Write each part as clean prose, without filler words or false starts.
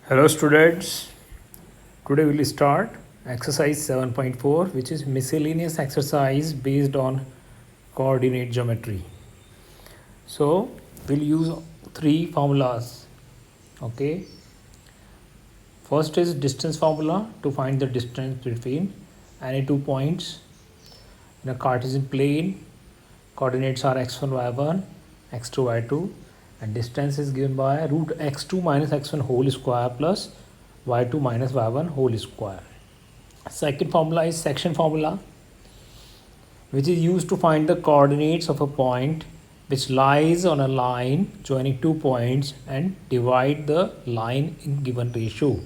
Hello students, today we will start exercise 7.4 which is miscellaneous exercise based on coordinate geometry. So we'll use three formulas. Okay, first is distance formula to find the distance between any 2 points in a Cartesian plane. Coordinates are x1 y1, x2 y2 and distance is given by root x2 minus x1 whole square plus y2 minus y1 whole square. Second formula is section formula, which is used to find the coordinates of a point which lies on a line joining 2 points and divide the line in given ratio.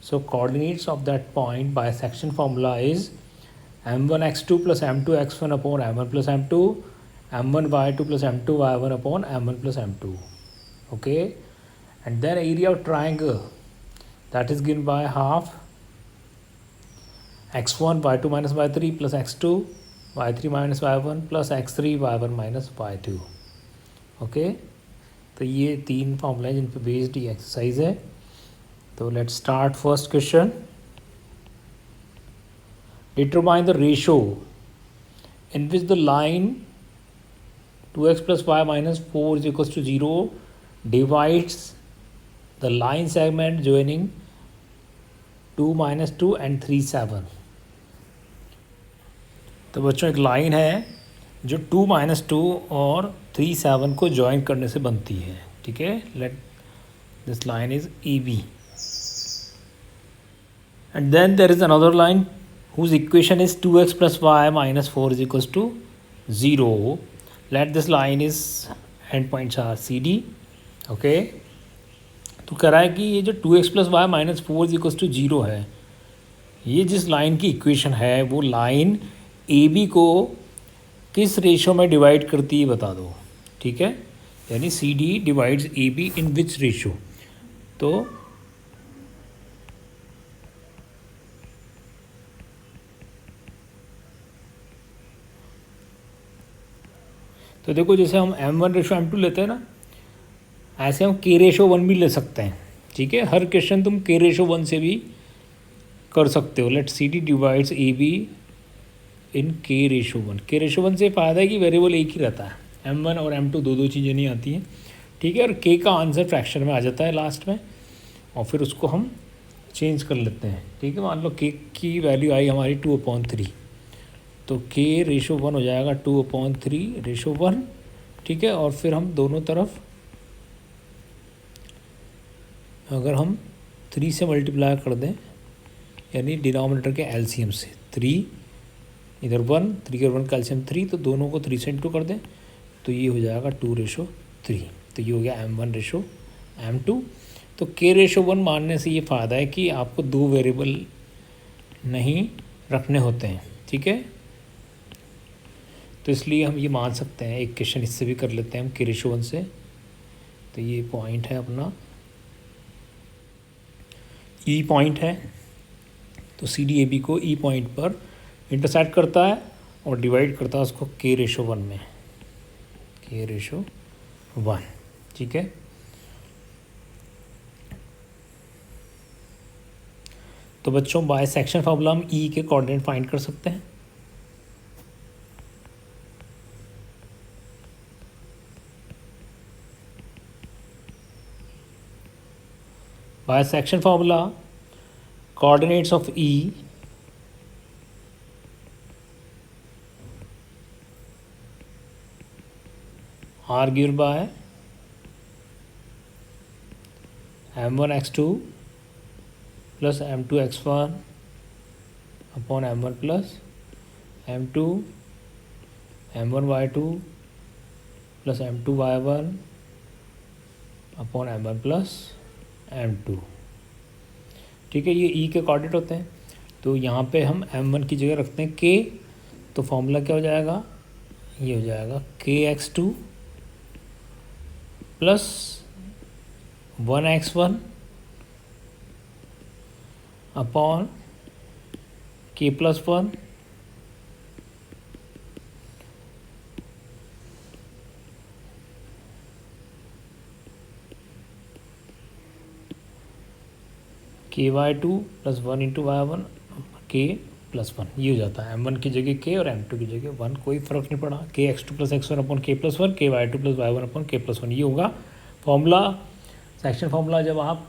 So coordinates of that point by section formula is m1 x2 plus m2 x1 upon m1 plus m2, m1 y2 plus m2 y1 upon m1 plus m2. Okay, and then area of triangle, that is given by half x1 y2 minus y3 plus x2 y3 minus y1 plus x3 y1 minus y2. Okay, तो ये तीन formula जिन पे based ये exercise है. तो let's start first question. Determine the ratio in which the line 2x plus y minus 4 is equals to 0 divides the line segment joining 2 minus 2 and 3 7. तो बच्चों एक लाइन है जो 2 माइनस 2 और 3 7 को ज्वाइन करने से बनती है. ठीक है, let this line is A B and then there is another line whose equation is 2x plus y minus 4 is equals to 0. Let this line is endpoints are CD. Okay, तो कह रहा है कि ये जो 2x plus y minus 4 is equals to 0 है, ये जिस लाइन की इक्वेशन है वो लाइन ए बी को किस रेशो में डिवाइड करती है बता दो. ठीक है, यानी C D divides A B in which ratio. तो देखो, जैसे हम m1 रेशो m2 लेते हैं ना, ऐसे हम k रेशो 1 भी ले सकते हैं. ठीक है, हर क्वेश्चन तुम k रेशो 1 से भी कर सकते हो. Let C D divides A B in k ratio 1. k ratio 1 से फ़ायदा है कि वेरिएबल एक ही रहता है, m1 और m2 दो चीज़ें नहीं आती हैं. ठीक है, और k का आंसर फ्रैक्शन में आ जाता है लास्ट में, और फिर उसको हम चेंज कर लेते हैं. ठीक है, मान लो k की वैल्यू आई हमारी 2/3, तो k रेशो 1 हो जाएगा 2/3 रेशो 1. ठीक है, और फिर हम दोनों तरफ अगर हम 3 से मल्टीप्लाई कर दें, यानी डिनोमिनेटर के एलसीएम से 3 इधर 1, 3 और 1 का एलसीएम 3, तो दोनों को 3 से इंटू कर दें तो ये हो जाएगा 2/3. तो ये हो गया m1 रेशो m2. तो k रेशो 1 मानने से ये फ़ायदा है कि आपको दो वेरिएबल नहीं रखने होते हैं. ठीक है, तो इसलिए हम ये मान सकते हैं. एक क्वेश्चन इससे भी कर लेते हैं हम k रेशो 1 से. तो ये पॉइंट है अपना ई पॉइंट है, तो सी डी ए बी को ई पॉइंट पर इंटरसेक्ट करता है और डिवाइड करता है उसको k रेशो 1 में, k रेशो 1. ठीक है, तो बच्चों बाय सेक्शन फार्मूला हम ई के कोऑर्डिनेट फाइंड कर सकते हैं. By section formula, coordinates of E are given by m1 x2 plus m2 x1 upon m1 plus m2, m1 y2 plus m2 y1 upon m1 plus m2. ठीक है, ये ई के coordinate होते हैं, तो यहाँ पे हम m1 की जगह रखते हैं k. तो फॉर्मूला क्या हो जाएगा, ये हो जाएगा kx2 plus 1x1 upon k plus 1 ky2 plus 1 into y1 k plus 1, ये हो जाता है m1 की जगह k और m2 की जगह 1, कोई फ़र्क नहीं पड़ा। k x2 plus x1 upon k plus 1, k y2 plus y1 upon k plus 1, ये होगा फॉर्मूला, सेक्शन फॉर्मूला जब आप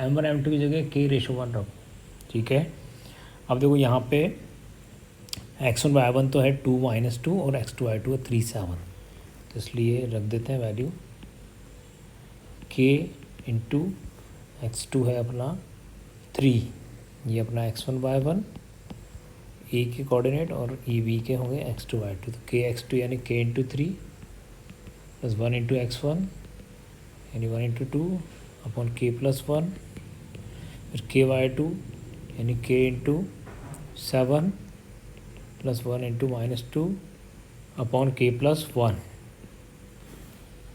m1 m2 की जगह k रेशो 1 रखो। ठीक है, अब देखो यहाँ पे x1 y1 तो है 2 - 2 और x2 y2 है 3 7, तो इसलिए रख देते हैं वैल्यू k इंटू x2 है अपना 3, ये अपना x1 y1 ए के कोऑर्डिनेट और ई बी के होंगे x2 y2, तो k x2 यानी k into 3 plus 1 into x1 यानी 1 इंटू 2 अपॉन k प्लस 1, फिर k y2 यानी k into 7 plus 1 into -2 upon k plus 1।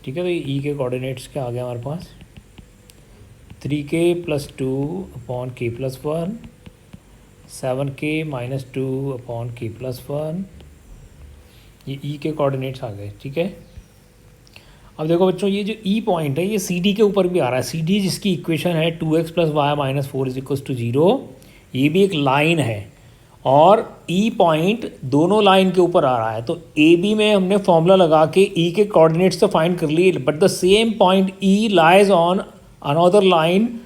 ठीक है, तो ये ई के कोऑर्डिनेट्स क्या आ गया हमारे पास 3k plus 2 upon k plus 1, 7k minus 2 upon k plus 1, ये ई के कोऑर्डिनेट्स आ गए। ठीक है, अब देखो बच्चों ये जो ई पॉइंट है ये सी डी के ऊपर भी आ रहा है। सी डी जिसकी इक्वेशन है 2x plus y minus 4 is equals to 0, ये भी एक लाइन है और ई पॉइंट दोनों लाइन के ऊपर आ रहा है। तो ए बी में हमने फॉर्मूला लगा के ई के कोऑर्डिनेट्स तो फाइंड कर लिए, but the same point E lies on another line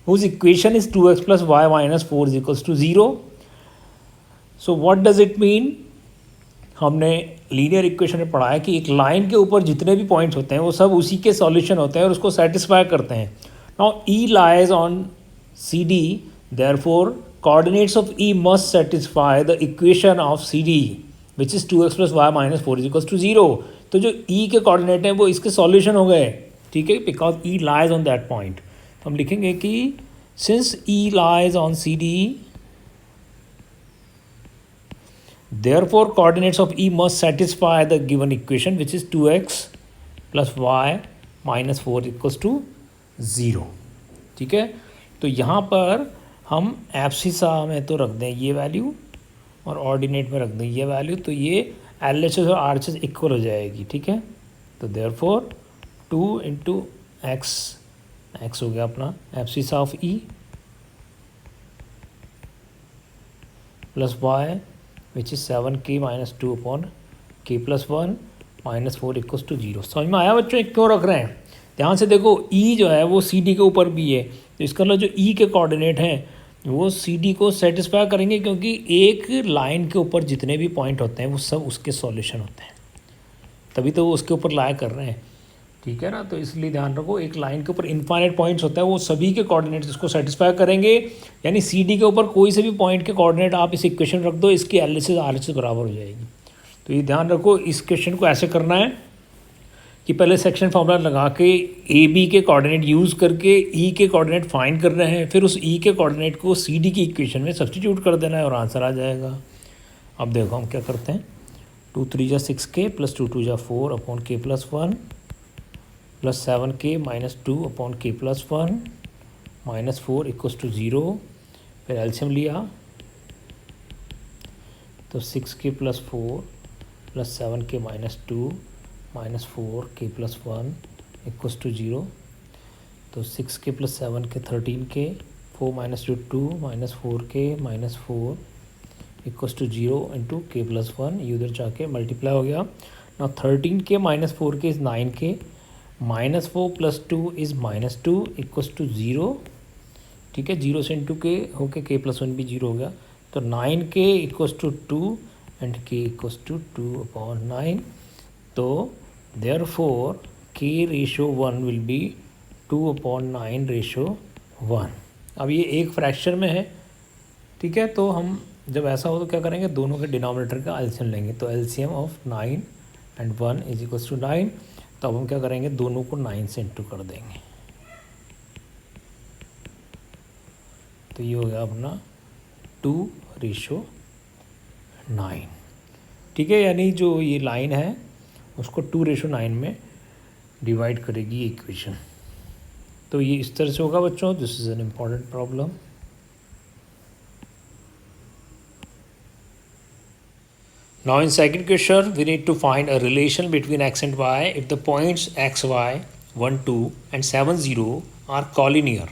whose equation is 2x plus y minus 4 is equals to 0. So what does it mean? हमने लीनियर इक्वेशन में पढ़ा है कि एक लाइन के ऊपर जितने भी पॉइंट्स होते हैं वो सब उसी के सॉल्यूशन होते हैं और उसको सेटिस्फाई करते हैं। Now E lies on CD, therefore coordinates of E must satisfy the equation of CD which is 2x plus y minus 4 is equals to 0. तो जो E के कोऑर्डिनेट हैं वो इसके सॉल्यूशन हो गए। ठीक है, because E lies on that point। हम लिखेंगे कि since E lies on CD, therefore coordinates of E must satisfy the given equation which is 2x plus y minus 4 equals to 0। ठीक है, तो यहाँ पर हम एब्सिसा में तो रख दें ये वैल्यू और ऑर्डिनेट में रख दें ये वैल्यू, तो ये LHS और RHS इक्वल हो जाएगी। ठीक है, तो देयरफॉर 2 इंटू एक्स हो गया अपना abscissa of E plus y which is 7k minus 2 upon k plus 1 minus 4 equals to 0। समझ में आया बच्चों क्यों रख रहे हैं? ध्यान से देखो ई जो है वो सी डी के ऊपर भी है, तो इसका मतलब जो ई के कोऑर्डिनेट हैं वो सी डी को सेटिस्फाई करेंगे, क्योंकि एक लाइन के ऊपर जितने भी पॉइंट होते हैं वो सब उसके सॉल्यूशन होते हैं, तभी तो वो उसके ऊपर लाया कर रहे हैं। ठीक है ना, तो इसलिए ध्यान रखो एक लाइन के ऊपर इनफाइनाइट पॉइंट्स होता है, वो सभी के कोऑर्डिनेट्स इसको सेटिस्फाई करेंगे। यानी सी डी के ऊपर कोई से भी पॉइंट के कोऑर्डिनेट आप इस इक्वेशन रख दो, इसकी L H S R H S बराबर हो जाएगी। तो ये ध्यान रखो, इस क्वेश्चन को ऐसे करना है कि पहले सेक्शन फॉर्मूला लगा के ए बी के कोऑर्डिनेट यूज़ करके ई के कोऑर्डिनेट फाइंड करना है, फिर उस ई के कोऑर्डिनेट को सी डी की इक्वेशन में सब्सटीट्यूट कर देना है और आंसर आ जाएगा। अब देखो हम क्या करते हैं, 2 3 जा 6k प्लस 2 2 जा 4 upon k plus 1 plus 7k minus 2 upon k plus 1 minus 4 equals to 0। फिर एल्शियम लिया तो 6k plus 4 plus 7k minus 2 minus 4k plus 1 equals to 0। तो 6k plus 7k 13k, 4 minus 2 minus 4k minus 4 equals to 0 into k plus 1, ये उधर जाके multiply हो गया। ना 13k minus 4k is 9k, minus 4 plus 2 is minus 2 equals to 0। ठीक है, 0 से इंटू के होके k प्लस 1 भी 0 हो गया, तो 9k equals to 2 and k equals to 2 upon 9। तो therefore k ratio 1 will be 2 upon 9 ratio 1। अब ये एक फ्रैक्शन में है। ठीक है, तो हम जब ऐसा हो तो क्या करेंगे, दोनों के डिनोमिनेटर का एलसीएम लेंगे, तो LCM of 9 and 1 is equals to 9। तो अब हम क्या करेंगे, दोनों को 9 से इंटू कर देंगे, तो ये हो गया अपना 2 रेशो 9। ठीक है, यानी जो ये लाइन है उसको 2 रेशो 9 में डिवाइड करेगी इक्वेशन। तो ये इस तरह से होगा बच्चों, this is an important problem. Now in second question we need to find a relation between x and y if the points x, y, 1, 2 and 7, 0 are collinear.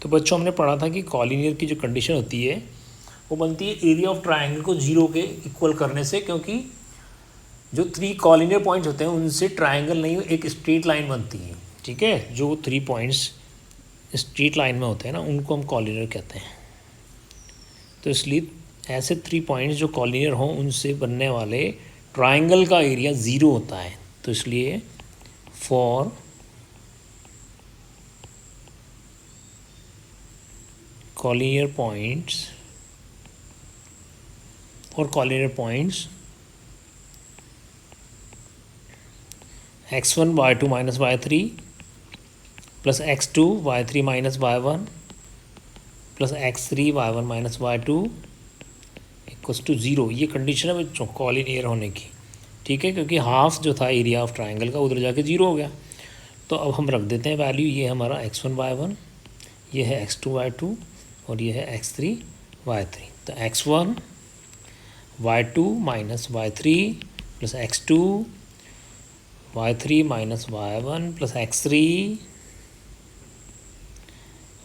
तो बच्चों हमने पढ़ा था कि कॉलिनियर की जो कंडीशन होती है वो बनती है एरिया ऑफ ट्राइंगल को 0 के इक्वल करने से, क्योंकि जो 3 कॉलिनियर पॉइंट्स होते हैं उनसे ट्राइंगल नहीं एक स्ट्रेट लाइन बनती है। ठीक है, जो 3 पॉइंट्स स्ट्रेट लाइन में होते हैं ना उनको हम कॉलिनियर कहते हैं। तो इसलिए ऐसे 3 पॉइंट्स जो कॉलिनियर हों उनसे बनने वाले ट्राइंगल का एरिया 0 होता है। तो इसलिए for collinear points x1 y2 minus y3 plus x2 y3 minus y1 plus x3 y1 minus y2 equals to 0। ये कंडीशन है बच्चों कॉलिनियर होने की। ठीक है, क्योंकि हाफ जो था एरिया ऑफ ट्राइंगल का उधर जाके 0 हो गया। तो अब हम रख देते हैं वैल्यू, ये हमारा x1 y1, ये है x2 y2 और ये है x3 y3। तो x1 y2 minus y3 plus x2 y3 minus y1 plus x3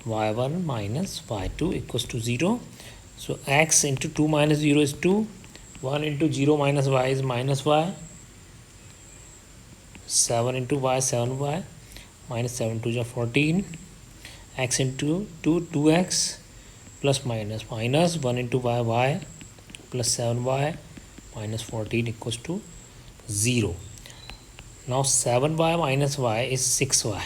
y1 minus y2 equals to 0। So x into 2 minus 0 is 2, 1 into 0 minus y is minus y, 7 into y 7y, minus 7 two जा 14, x into 2 2x plus minus minus 1 into y y plus 7y minus 14 equals to 0। Now 7y minus y is 6y।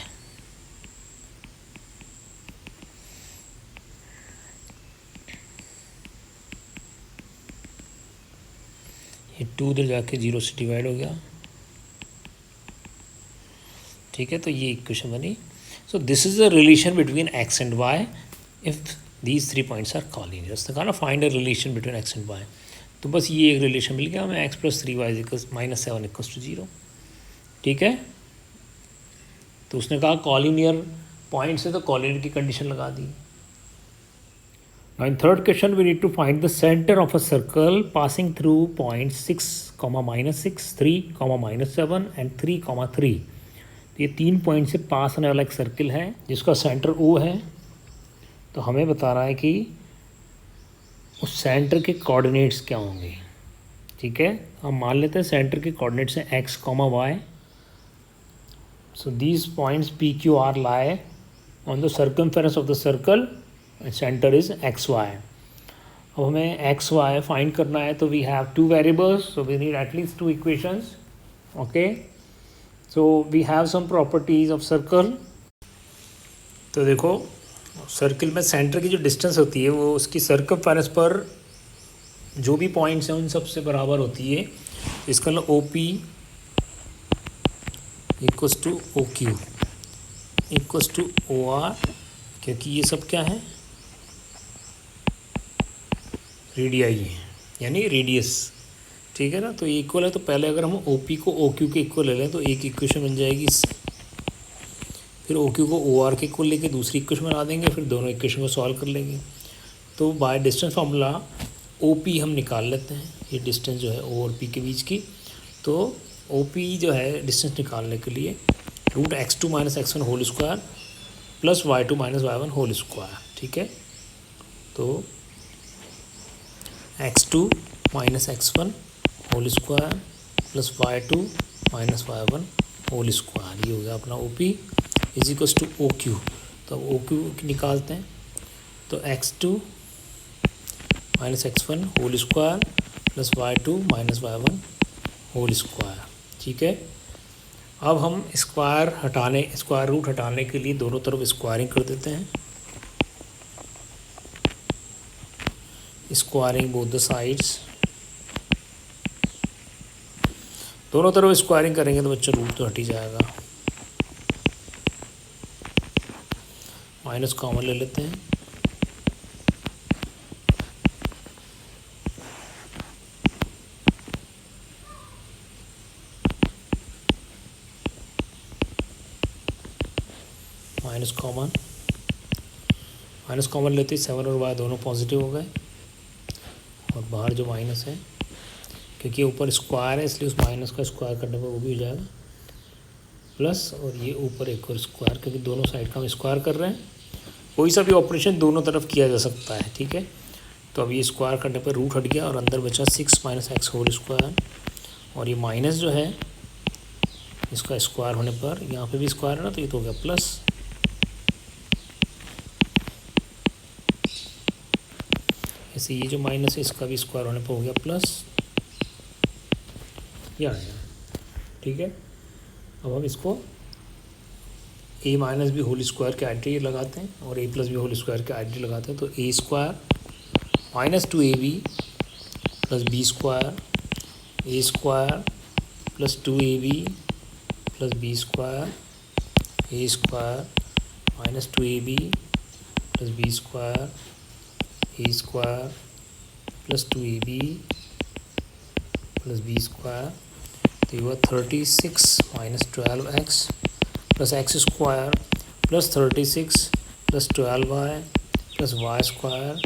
ये 2 इधर जाके 0 से divide हो गया। ठीक है, तो ये इक्वेशन बनी। So this is the relation between x and y if these 3 points are collinear। तो कहा ना find a relation between x and y, तो बस ये एक रिलेशन मिल गया हमें, x plus 3y equals minus 7 equals to 0। ठीक है, तो उसने कहा कॉलिनियर पॉइंट से, तो कॉलिनियर की कंडीशन लगा दी। Now in third question we need to find the centre of a circle passing through point 6, -6, 3, -7 and 3, 3। तो ये 3 पॉइंट से पास होने वाला एक सर्किल है जिसका सेंटर O है। तो हमें बता रहा है कि उस सेंटर के कोऑर्डिनेट्स क्या होंगे। ठीक है, हम मान लेते हैं सेंटर के कोऑर्डिनेट्स हैं x, y। So these points PQ R lie on the circumference of the circle, centre is XY। अब हमें XY फाइंड करना है, तो we have 2 variables, so we need at least 2 equations. Okay, so we have some properties of circle. तो देखो circle में centre की जो डिस्टेंस होती है वो उसकी सर्कमफेरेंस पर जो भी पॉइंट्स हैं उन सब से बराबर होती है। इसका मतलब OP equals to OQ equals to OR, क्योंकि ये सब क्या है रेडियाई है, यानी रेडियस। ठीक है ना, तो ये इक्वल है। तो पहले अगर हम OP को OQ के इक्वल ले लें तो एक इक्वेशन बन जाएगी इससे, फिर OQ को OR के इक्वल लेके दूसरी इक्वेशन बना देंगे, फिर दोनों इक्वेशन को सॉल्व कर लेंगे। तो बाय डिस्टेंस फार्मूला OP हम निकाल लेते हैं, ये डिस्टेंस जो है O और P के बीच की। तो OP जो है डिस्टेंस निकालने के लिए √x2 minus x1 whole square plus y2 minus y1 whole square. ठीक है, तो x2 minus x1 whole square plus y2 minus y1 whole square, ये हो गया अपना OP is equals to OQ। तो अब OQ निकालते हैं, तो x2 minus x1 whole square plus y2 minus y1 whole square. ठीक है, अब हम स्क्वायर रूट हटाने के लिए दोनों तरफ स्क्वायरिंग कर देते हैं। स्क्वायरिंग बोथ द साइड्स, दोनों तरफ स्क्वायरिंग करेंगे तो बच्चा रूट तो हट ही जाएगा। माइनस कॉमन ले लेते हैं, माइनस कॉमन लेते ही 7 और y दोनों पॉजिटिव हो गए, और बाहर जो माइनस है, क्योंकि ऊपर स्क्वायर है इसलिए उस माइनस का स्क्वायर करने पर वो भी हो जाएगा प्लस, और ये ऊपर एक और स्क्वायर, क्योंकि दोनों साइड का हम स्क्वायर कर रहे हैं। कोई सा भी ऑपरेशन दोनों तरफ किया जा सकता है, ठीक है। तो अब ये स्क्वायर करने पर रूट हट गया और अंदर बचा 6 माइनस एक्स होल स्क्वायर, और ये माइनस जो है इसका स्क्वायर होने पर यहाँ पे भी स्क्वायर है ना, तो ये तो हो गया प्लस, ऐसे ये जो माइनस है इसका भी स्क्वायर होने पर हो गया प्लस, ये आएगा, ठीक है। अब हम इसको A minus B whole square के आइडेंटिटी लगाते हैं और A plus B whole square के आइडेंटिटी लगाते हैं, तो A square minus 2ab plus B square, A square plus 2ab plus B square, A square minus 2ab plus B square, A square plus 2ab plus B square, तो ये हुआ 36 minus 12x plus x square plus 36 plus 12y plus Y square,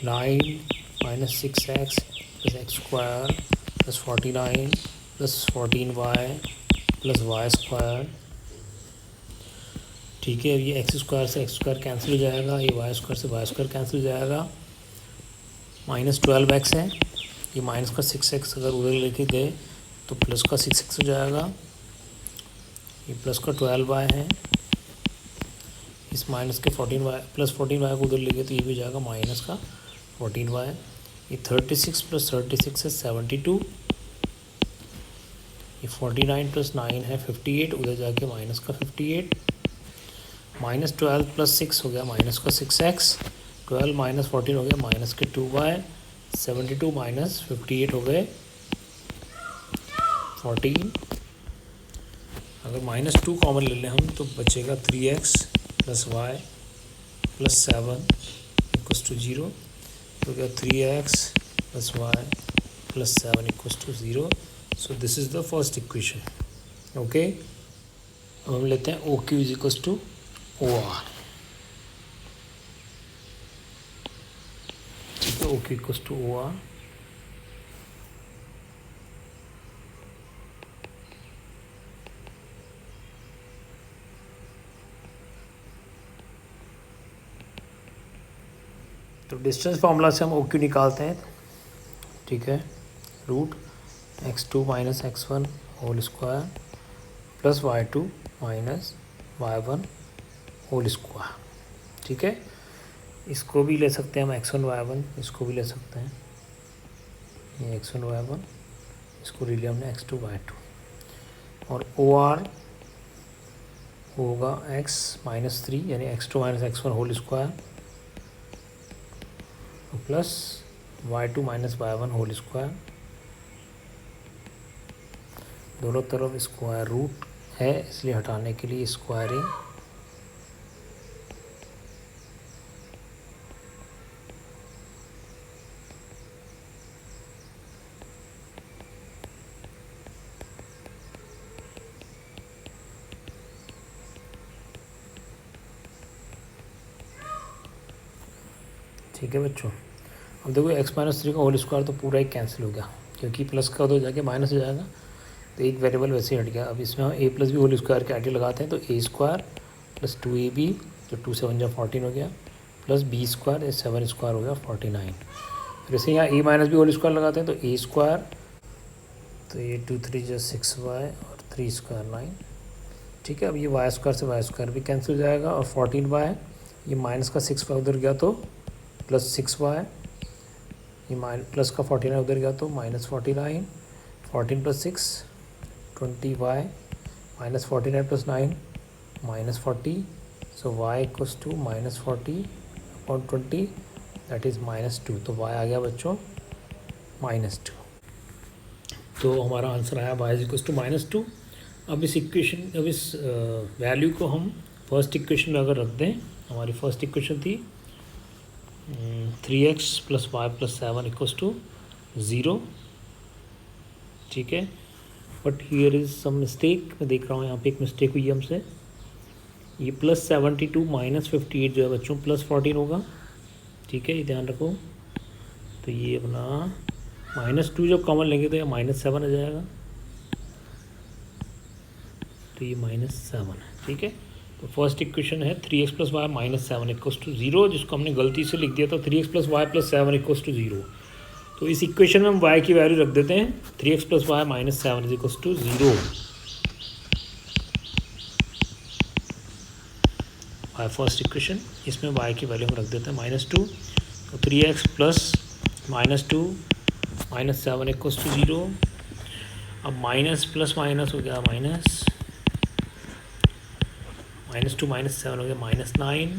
9 minus 6x plus x square plus 49 प्लस 14y plus Y square, ठीक है। अब ये x square से x square cancel हो जाएगा, ये वाई स्क्वायर से वाई स्क्वायर कैंसिल हो जाएगा, माइनस 12x है, ये माइनस का 6x अगर उधर लेके गए तो प्लस का 6x हो जाएगा, ये प्लस का 12y है, इस माइनस के 14y प्लस 14y को उधर ले गए तो ये भी जाएगा माइनस का 14y, ये 36 प्लस 36 है 72, ये 49 प्लस 9 है 58, उधर जाके माइनस का 58, माइनस 12 प्लस 6 हो गया माइनस का 6x, 12 माइनस 14 हो गया माइनस के 2y, 72 माइनस 58 हो गए 14, अगर माइनस 2 कॉमन ले लें हम तो बचेगा 3x plus y plus 7 equals to 0, तो क्या 3x plus y plus 7 equals to 0। So this is the first equation, okay. अब हम लेते हैं OQ is equals to OR, ठीक है, OQ इक्वल्स टू OR, तो डिस्टेंस फार्मूला से हम OQ निकालते हैं, ठीक है, root x2 minus x1 whole square plus y2 minus y1 whole square, ठीक है। इसको भी ले सकते हैं हम x1 y1, इसको भी ले सकते हैं, ये x1 y1, इसको ले लिया हमने x2 y2, और OR होगा x माइनस 3 यानी x2 minus x1 whole square plus y2 minus y1 whole square, दोनों तरफ स्क्वायर रूट है इसलिए हटाने के लिए स्क्वायरिंग, ठीक है बच्चों। अब देखो x माइनस 3 का होल स्क्वायर तो पूरा ही कैंसिल हो गया क्योंकि प्लस का उधर जाके माइनस हो जाएगा, तो एक वेरिएबल वैसे ही हट गया। अब इसमें हम a plus B whole square के आइडिया लगाते हैं, तो a स्क्वायर प्लस 2ab, तो 2 7 जा 14 हो गया, प्लस b स्क्वायर 7 स्क्वायर हो गया 49, फिर इसे यहाँ a minus B whole square लगाते हैं, तो a स्क्वायर, तो ये 2 3 जा 6y और 3 स्क्वायर 9, ठीक है। अब ये वाई स्क्वायर से वाई स्क्वायर भी कैंसिल हो जाएगा और 14y, ये माइनस का 6y उधर गया तो प्लस 6y, ये प्लस का 49 उधर गया तो minus 49, 14 plus 6 20y minus 49 plus 9 minus 40, so y equals to minus 40 upon 20 that is minus 2, तो y आ गया बच्चों माइनस 2, तो हमारा आंसर आया y is equals to minus 2। अब इस इक्वेशन, अब इस वैल्यू को हम फर्स्ट इक्वेशन में अगर रख दें, हमारी फर्स्ट इक्वेशन थी 3x plus y plus 7 equals to 0, ठीक है। But here is some mistake, मैं देख रहा हूँ यहाँ पे एक मिस्टेक हुई है हमसे, ये प्लस 72 माइनस 58 जो है बच्चों प्लस 14 होगा, ठीक है, ये ध्यान रखो। तो ये अपना माइनस 2 जब कॉमन लेंगे तो ये माइनस 7 आ जाएगा, तो ये माइनस 7 है, ठीक है। तो फर्स्ट इक्वेशन है 3x plus y minus 7 equals to 0, जिसको हमने गलती से लिख दिया था 3x plus y plus 7 equals to 0। तो इस इक्वेशन में हम y की वैल्यू रख देते हैं 3x plus y minus 7 is equals to 0। y first equation, इसमें y की वैल्यू हम रख देते हैं -2। तो 3x plus -2 minus 7 equals to 0। अब माइनस प्लस माइनस हो गया माइनस, -2 -7 हो गया -9,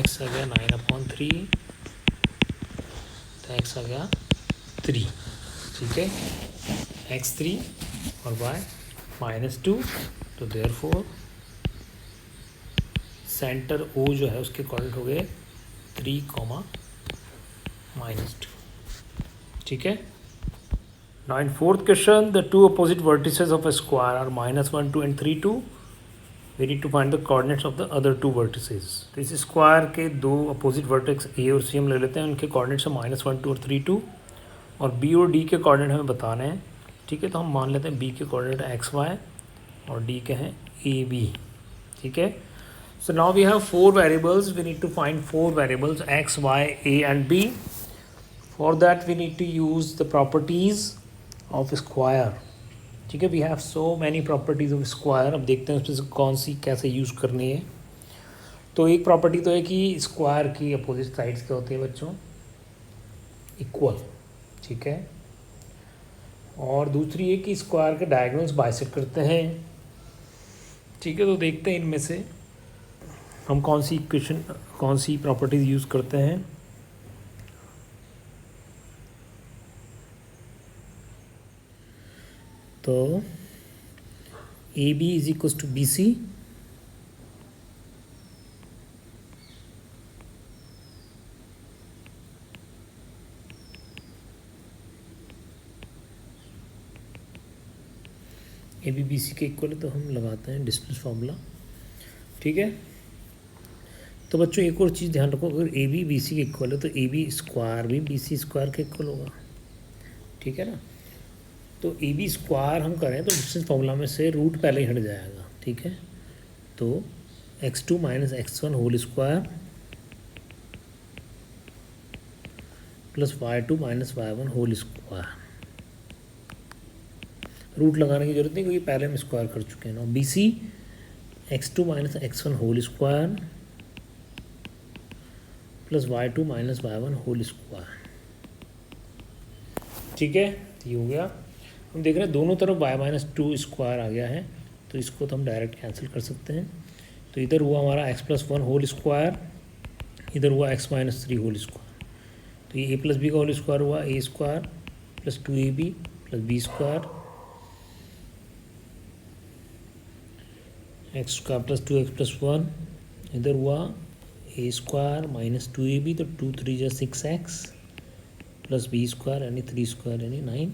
x आ गया 9/3, तो x आ गया 3, ठीक है, x3 और y -2। तो देयरफॉर सेंटर O जो है उसके कोऑर्डिनेट हो गए 3, -2, ठीक है। Now in fourth question, the two opposite vertices of a square are -1, 2 and 3, 2. We need to find the coordinates of the other two vertices. तो इस स्क्वायर के दो अपोजिट वर्टेक्स A और C हम ले लेते हैं, उनके कोऑर्डिनेट्स हैं -1, 2 और 3, 2, और B और D के कोऑर्डिनेट हमें बताने हैं, ठीक है। तो हम मान लेते हैं B के कोऑर्डिनेट x, y और D के हैं A, B, ठीक है। So now we have four variables. We need to find four variables x, y, A and B. For that we need to use the properties of square, ठीक है। We have so many properties of square. अब देखते हैं उसमें से कौन सी कैसे use करनी है। तो एक प्रॉपर्टी तो है कि स्क्वायर की अपोजिट साइड्स क्या होती है बच्चों, इक्वल, ठीक है। और दूसरी है कि स्क्वायर के डायगोनल्स बाइसेक्ट करते हैं, ठीक है। तो देखते हैं इनमें से हम कौन सी प्रॉपर्टीज़ यूज़ करते हैं। तो A B is equals to B C, A B B C के इक्वल है, तो हम लगाते हैं डिस्टेंस फार्मूला, ठीक है। तो बच्चों एक और चीज़ ध्यान रखो, अगर ए बी बी सी के इक्वल है तो ए बी स्क्वायर भी बी सी स्क्वायर के इक्वल होगा, ठीक है ना। तो ए बी स्क्वायर हम करें तो डिस्टेंस फार्मूला में से रूट पहले ही हट जाएगा, ठीक है। तो x2 minus x1 whole square plus y2 minus y1 whole square, root लगाने की जरूरत नहीं क्योंकि पहले हम स्क्वायर कर चुके हैं ना। B C x2 minus x1 whole square plus y2 minus y1 whole square, ठीक है। ये हो गया। हम देख रहे हैं दोनों तरफ y माइनस 2 स्क्वायर आ गया है, तो इसको तो हम डायरेक्ट कैंसिल कर सकते हैं। तो इधर हुआ हमारा x प्लस 1 होल स्क्वायर, इधर हुआ x माइनस 3 होल स्क्वायर। तो ये a प्लस बी का होल स्क्वायर हुआ a square plus 2ab plus B square, x square plus 2x plus 1, इधर हुआ a स्क्वायर माइनस 2ab, तो 2 3 जा 6x प्लस बी स्क्वायर यानी 3 स्क्वायर यानी 9,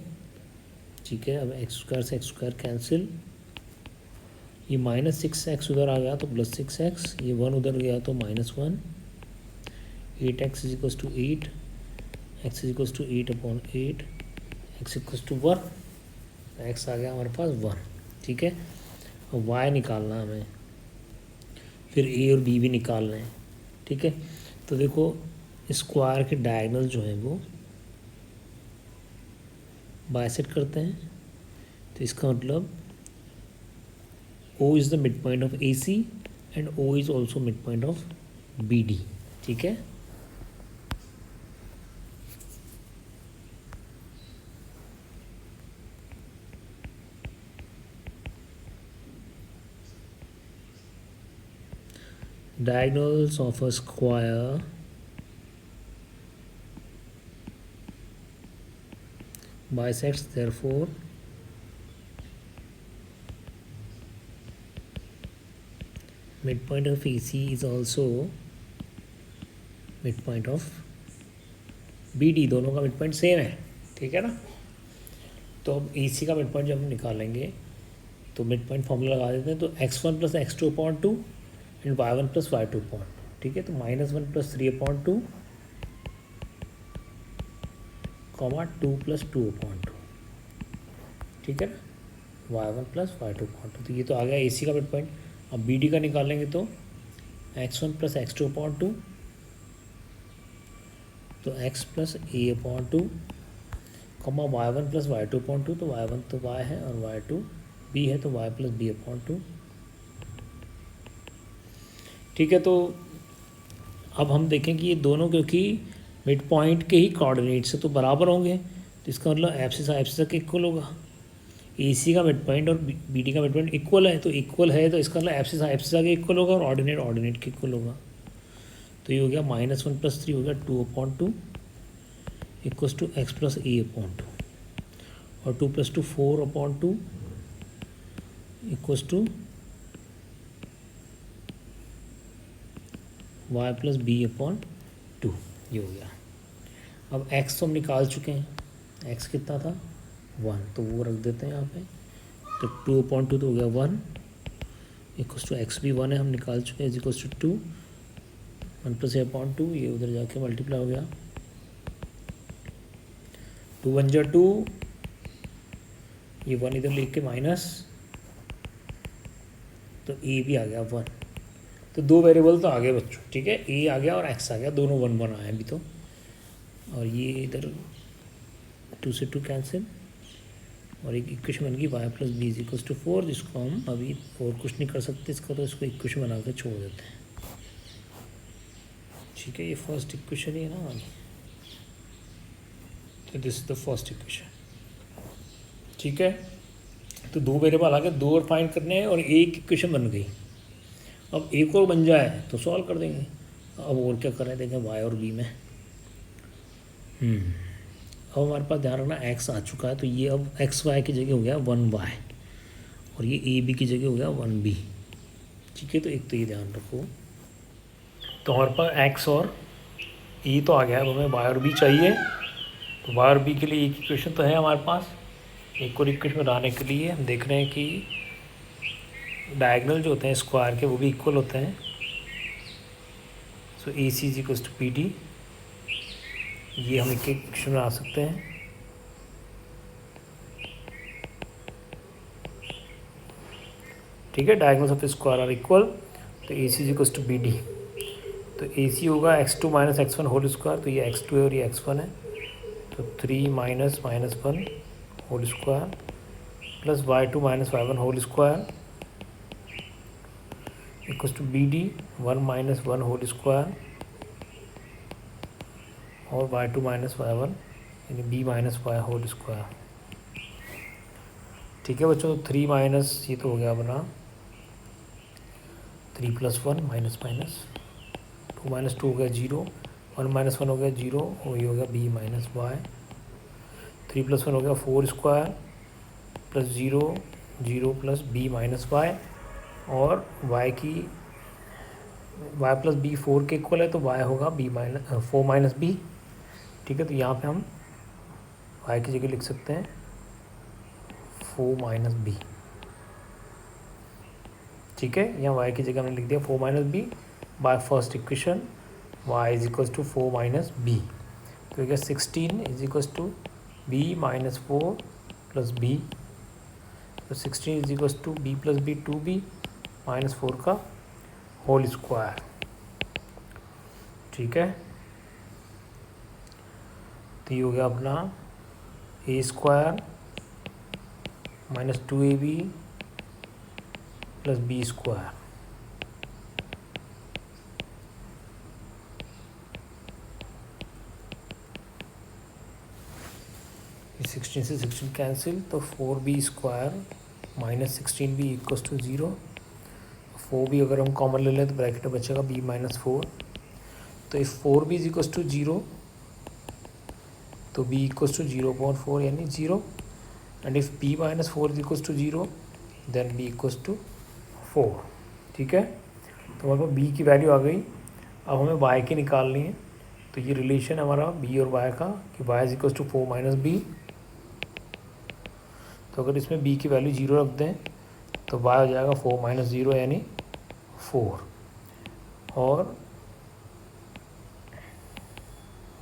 ठीक है। अब एक्स स्क्वायर से एक्स स्क्वायर कैंसिल, ये -6x उधर आ गया तो +6x, ये 1 उधर गया तो -1, 8x is equals to 8, x is equals to 8/8, x equals to 1, x आ गया हमारे पास 1, ठीक है। अब y निकालना है हमें, फिर a और b भी निकालना है, ठीक है। तो देखो स्क्वायर के डायगोनल जो हैं वो बाइसेक्ट करते हैं, तो इसका मतलब O is the mid point of AC and O is also mid point of BD, ठीक है। Diagonals of a square bisects, therefore midpoint of AC is also midpoint of BD, दोनों का मिड पॉइंट सेम है, ठीक है ना। तो अब AC का मिड पॉइंट जब हम निकालेंगे तो मिड पॉइंट फॉर्मूला लगा देते हैं, तो x1 plus x2/2 and y1 plus y2/2, ठीक है। तो -1 प्लस 3/2 2 प्लस 2/2, ठीक है ना। y1 plus y2 upon 2। तो ये तो आ गया AC का मिड पॉइंट। अब BD का निकालेंगे तो x1 प्लस x2 अपॉन 2, तो x plus a upon 2, comma y1 plus y2 upon 2, तो y1 तो y है और y2 b है, तो y प्लस b अपॉन 2। ठीक है, तो अब हम देखें कि ये दोनों क्योंकि मिड पॉइंट के ही कोऑर्डिनेट से तो बराबर होंगे, तो इसका मतलब एब्सिस तक इक्वल होगा। AC का मिड पॉइंट और BD का मिड पॉइंट इक्वल है, तो इक्वल है तो इसका मतलब एब्सिस के इक्वल होगा और ऑर्डिनेट के इक्वल होगा। तो ये हो गया -1 प्लस 3 हो गया 2 upon 2 equals to x plus a upon 2, और 2 plus 2 4 upon 2 equals to y plus b upon 2। ये हो गया। अब x तो हम निकाल चुके हैं, x कितना था 1, तो वो रख देते हैं यहाँ पे। तो 2 अपॉन 2 तो हो गया 1 इक्वल्स टू x भी 1 है, हम निकाल चुके हैं, equals to 2 1 plus a upon 2, ये उधर जाके मल्टीप्लाई हो गया, 2 1 जा 2, ये 1 इधर लेके माइनस, तो a भी आ गया 1। तो दो वेरिएबल तो आ गए बच्चों, ठीक है, a आ गया और x आ गया, दोनों 1 1 आए अभी तो। और ये इधर 2 से 2 कैंसिल, और एक इक्वेशन बन गई y plus b is equals to 4, जिसको हम अभी और कुछ नहीं कर सकते इसका, तो इसको इक्वेशन बना के छोड़ देते हैं। ठीक है, ये फर्स्ट इक्वेशन ही है ना, तो this is the first equation. ठीक है, तो दो वेरिएबल आ गए, दो और फाइंड करने हैं और एक इक्वेशन बन गई। अब एक और बन जाए तो सॉल्व कर देंगे। अब और क्या कर रहे हैं देखें, y और b में। अब हमारे पास ध्यान रखना x आ चुका है, तो ये अब एक्स वाई की जगह हो गया 1y, और ये ए बी की जगह हो गया 1b। ठीक है, तो एक तो ये ध्यान रखो। तो हमारे पास x और e तो आ गया, अब हमें y और b चाहिए। तो y और b के लिए एक इक्वेशन तो है हमारे पास। एक और इक्वेशन बनाने के लिए हम देख रहे हैं कि डायगोनल जो होते हैं स्क्वायर के वो भी इक्वल होते हैं। So A C is equals to P D, ये हम एक इक्वेशन बना सकते हैं। ठीक है, diagonals of square are equal, तो A C is equals to B D. तो ए सी होगा x2 minus x1 whole square, तो ये x2 है और ये x1 है, तो 3 minus -1 whole square plus y2 minus y1 whole square equals to B d 1 minus 1 whole square और y2 माइनस y1 यानी b minus y whole square. ठीक है बच्चों, 3 माइनस ये तो हो गया अपना 3 प्लस 1 माइनस माइनस 2 माइनस 2 हो गया 0, 1 माइनस 1 हो गया 0, और ये हो गया b माइनस y। 3 प्लस 1 हो गया 4 square plus 0 0 plus b minus y, और y की y प्लस बी 4 के इक्वल है, तो y होगा b माइनस 4 माइनस b। ठीक है, तो यहाँ पे हम y की जगह लिख सकते हैं 4 माइनस बी। ठीक है, यहाँ y की जगह हमने लिख दिया 4 minus b by first equation, y is equals to 4 minus b. तो क्या 16 is equals to b minus 4 plus b, तो 16 is equals to b plus b 2b minus 4 का होल स्क्वायर। ठीक है, तो ये हो गया अपना A square minus 2ab plus B square. ये 16 से 16 कैंसिल, तो 4b square minus 16b equals to 0। 4b अगर हम कॉमन ले लें तो ब्रैकेट में बचेगा b माइनस 4, तो if 4b is equals to 0, तो b इक्वल्स टू 0.4 यानी 0, and if b minus 4 is equals to 0 then b equals to 4। ठीक है, तो हमारे पास b की वैल्यू आ गई। अब हमें y की निकालनी है, तो ये रिलेशन हमारा b और y का कि y is equals to 4 minus b. तो अगर इसमें b की वैल्यू 0 रख दें तो y हो जाएगा 4 माइनस 0 यानी 4, और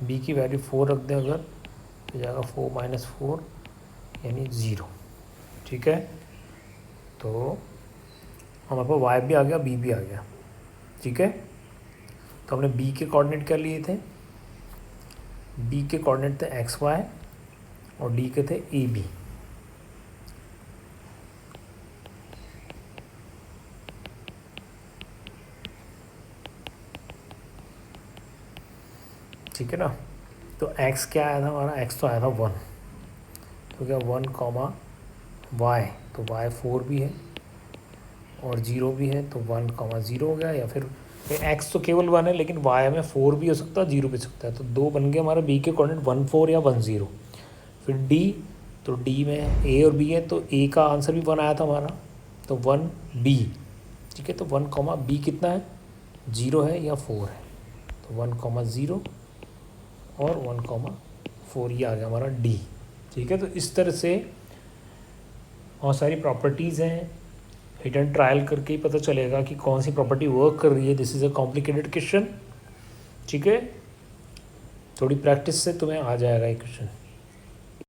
b की वैल्यू 4 रख दें अगर, तो जाएगा 4 माइनस 4 यानी 0। ठीक है, तो हमारे पास वाई भी आ गया, बी भी आ गया, ठीक है। तो हमने बी के कोऑर्डिनेट क्या लिए थे, बी के कोऑर्डिनेट थे एक्स वाई और डी के थे ए बी। ठीक है ना। तो x क्या आया था हमारा, x तो आया था 1, तो क्या 1 कॉमा वाई, तो y 4 भी है और 0 भी है, तो 1 कॉमा 0 हो गया। या फिर x तो केवल 1 है लेकिन y में 4 भी हो सकता है, 0 भी हो सकता है, तो 2 बन गए हमारा b के कोऑर्डिनेट 1 4 या 1 0। फिर d, तो d में a और b है, तो a का आंसर भी 1 आया था हमारा, तो 1 b, ठीक है। तो 1 कॉमा b कितना है, 0 है या 4 है, तो 1 कॉमा 0 और 1 कॉमा 4, ये आ गया हमारा d, ठीक है। तो इस तरह से बहुत सारी प्रॉपर्टीज़ हैं, हिट एंड ट्रायल करके ही पता चलेगा कि कौन सी प्रॉपर्टी वर्क कर रही है। This is a complicated question, ठीक है। थोड़ी प्रैक्टिस से तुम्हें आ जाएगा ये क्वेश्चन।